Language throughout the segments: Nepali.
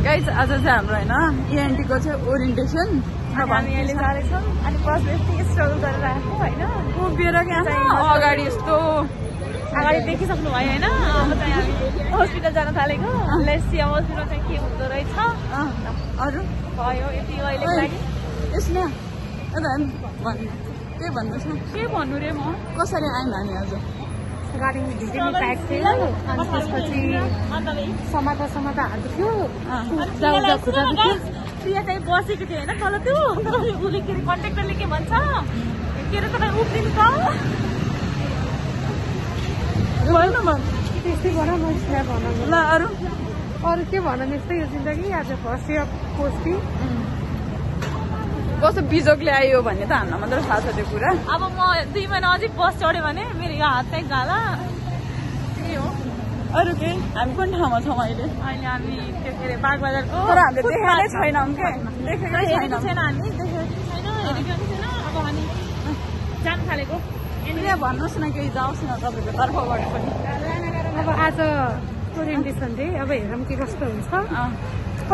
गाइस आज चाहिँ हाम्रो हैन ENT को चाहिँ ओरिएन्टेसन हामी अहिले जाँदैछौँ अनि बसले यति स्ट्रगल गरेर आएको हैन उभिएर के अगाडि यस्तो अगाडि देखिसक्नु भयो हैन अब चाहिँ हामी हस्पिटल जान थालेको लेट्स सी हस्पिटल चाहिँ के हुँदो रहेछ अरु भयो यति अहिलेको लागि यसमा के भन्नु छ के भन्नु रे म कसरी आइन हामी आज गाडी ढिटी प्याक थियो अनि त्यसपछि समाता हात थियो जाउँदा खुट्टा दुख्यो प्रिया चाहिँ बसेको थियो हैन तल त्यो उसले के कन्ट्याक्टरले के भन्छ के रे तपाईँ उफ्रिनु त त्यस्तै भन म यसलाई भन ल अरु के भन यस्तै यो जिन्दगी आज फर्स्ट इयर पोस्टी कस्तो बिजोकले आयो भन्ने त हामीलाई मात्र थाहा छ त्यो कुरा अब म 2 महिना अझै बस चढ्यो भने मेरो यो हात चाहिँ गाला त्यही हो अरु के हामी कुन ठाउँमा छौँ अहिले हामी त्यो के अरे बागबजारको तर हामीले देखेकै छैनौँ के देखेकै छैन हामी देखेको छैन हेरेको छैन अब हामी जान थालेको प्रिया भन्नुहोस् न केही जाओस् न तपाईँको तर्फबाट पनि अब आज ओरिएन्टेसन डे अब हेरौँ के कस्तो हुन्छ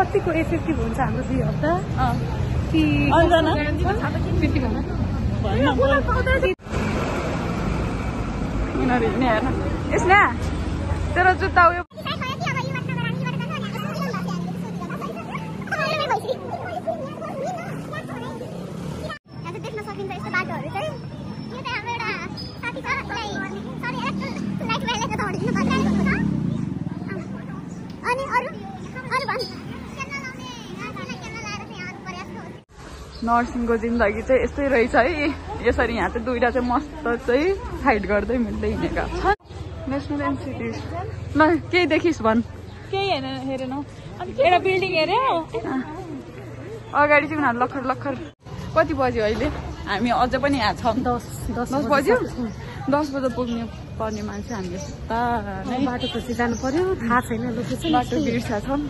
कतिको इफेक्टिभ हुन्छ हाम्रो 2 हप्ता यसमा तेरो जुत्ता उयो नर्सिङको जिन्दगी चाहिँ यस्तै रहेछ है यसरी यहाँ चाहिँ दुईटा चाहिँ मस्त चाहिँ फाइट गर्दै मिल्दै हिँडेका छन् नेसनल इन्स्टिट्युट ल केही देखिस् भन् केही हेरेनौ एउटा बिल्डिङ हेऱ्यो अगाडि चाहिँ उनीहरू लखर कति बज्यो अहिले हामी अझ पनि यहाँ छौँ 10 बज्यो 10 बजे पुग्नु पर्ने मान्छे हामी यस्ता बाटो खोजी जानु पर्यो थाहा छैन लोकेसन बाटो बिर्सा छौँ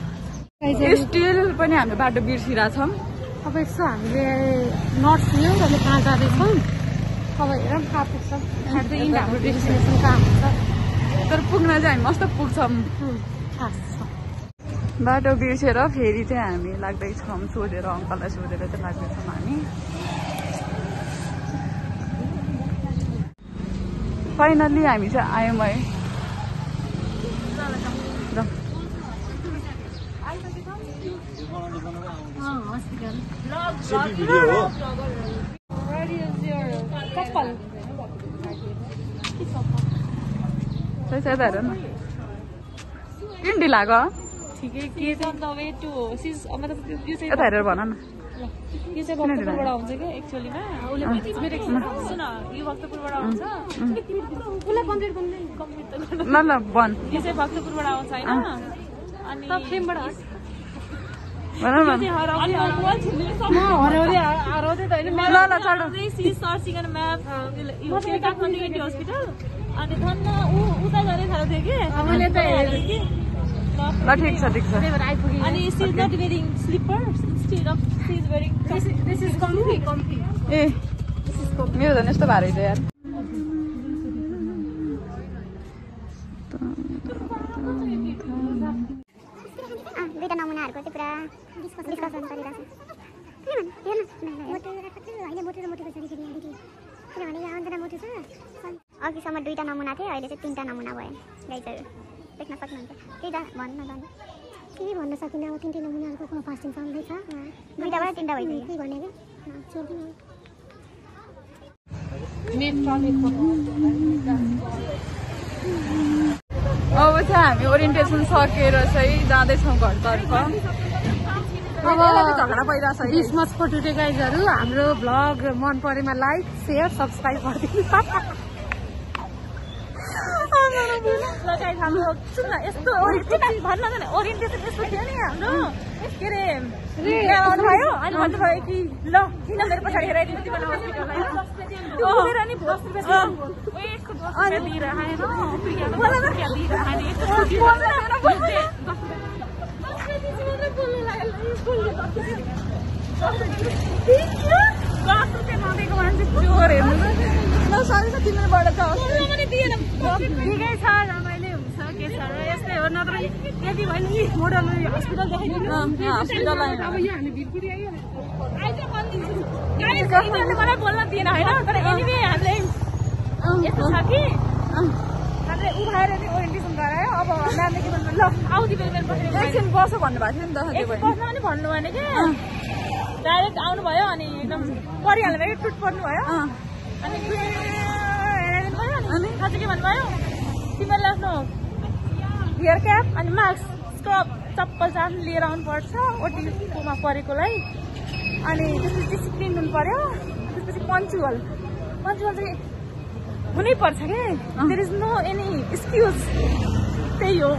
स्टिल पनि हामी बाटो बिर्सिरहेको छौँ अब यसो हामीले नर्थ लियो अहिले कहाँ जाँदैछौँ अब हेरौँ कहाँ पुग्छौँ हाम्रो डेस्टिनेसन कहाँ हुन्छ तर पुग्न चाहिँ हामी मस्त पुग्छौँ बाटो बिर्सेर फेरि चाहिँ हामी लाग्दैछौँ सोधेर अङ्कललाई सोधेर चाहिँ लाग्दैछौँ हामी फाइनल्ली हामी चाहिँ आयौँ है यता हेर न किन ढिला गयो ठिकै के छ यता हेरेर भन न यो चाहिँ भक्तपुरबाट आउँछ क्या एक्चुअलीमा सुन यो भक्तपुरबाट आउँछ ल ल भन यो चाहिँ भक्तपुरबाट आउँछ होइन अनि काठमाडौँ हस्पिटल अनि धन्न उता जाँदै थालेको थियो कि मैले त हेरेँ कि ल ठिक छ अनि she is not wearing slippers instead of she is wearing this is comfy ए मेरो झन् यस्तो भारी छ यार दुईटा नमुनाहरुको चाहिँ पुरा डिस्कसन गरिरहेको छ किनभने यहाँ अन्जना मोटो छ अघिसम्म 2टा नमुना थियो अहिले चाहिँ 3टा नमुना भयो गाइजहरु देख्न सक्नुहुन्छ त्यही त भन्न के भन्न सकिन्न अब 3टा नमुनाहरुको फास्टिङ चल्दैछ 2टाबाट 3टा भइसक्यो के गर्ने के छोड्दिनु अब चाहिँ हामी ओरिएन्टेसन सकेर चाहिँ जाँदैछौँ घरतर्फ अब झगडा भइरहेछ दिस मच फर टुडे गाइजहरु हाम्रो भ्लग मन परेमा लाइक शेयर सब्स्क्राइब गरिदिनु हाम्रो सुन यस्तो ओरिएन्टेसन यस्तो थियो नि हाम्रो के रे आउनुभयो अनि भन्नुभयो कि ल किन मेरो पछाडि हेराइदिनु तिमीलाई हस्पिटललाई नि तिमीबाट ठिकै छ रमाइलो हुन्छ के छ र यस्तै हो अब नत्र त्यति भयो नि मोडल हस्पिटल देखाइदिनु हस्पिटल अब यहाँ हामी भिरपुरी आइयो मलाई बोल्न दिएन होइन तर एनिवे हामीले यस्तो छ कि हामीले उभाएर चाहिँ ओरिएन्टेसन गरायो अब म्यामले के भन्नु ल आउँदै बेला एकछिन बस्छ भन्नुभएको थियो नि त बस्न पनि भन्नु भने कि डाइरेक्ट आउनुभयो अनि एकदम परिहाल्नु भयो टुट पर्नु भयो अनि हेरिदिनु भयो अनि साँच्चै के भन्नुभयो तिमीहरूले आफ्नो हेयर क्याप अनि मास्क स्क्रब चप्पल चाहिँ आफ्नो लिएर आउनुपर्छ ओटीमा परेकोलाई अनि त्यसपछि डिसिप्लिन हुनु पर्यो त्यसपछि पन्चुअल चाहिँ हुनैपर्छ कि there is no any excuse त्यही हो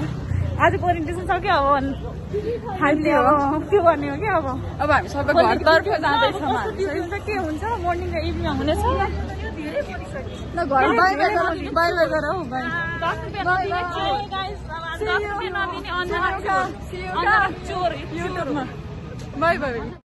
आजको ओरिएन्टेसन सक्यो अब हामीले अब त्यो गर्ने हो कि अब हामी सबै घरतर्फ जाँदैछौँ के हुन्छ मर्निङ र इभिनिङ हुनेछ ल घर बाई बाई गर हौ बाई चोर युट्युबमा बाई बाई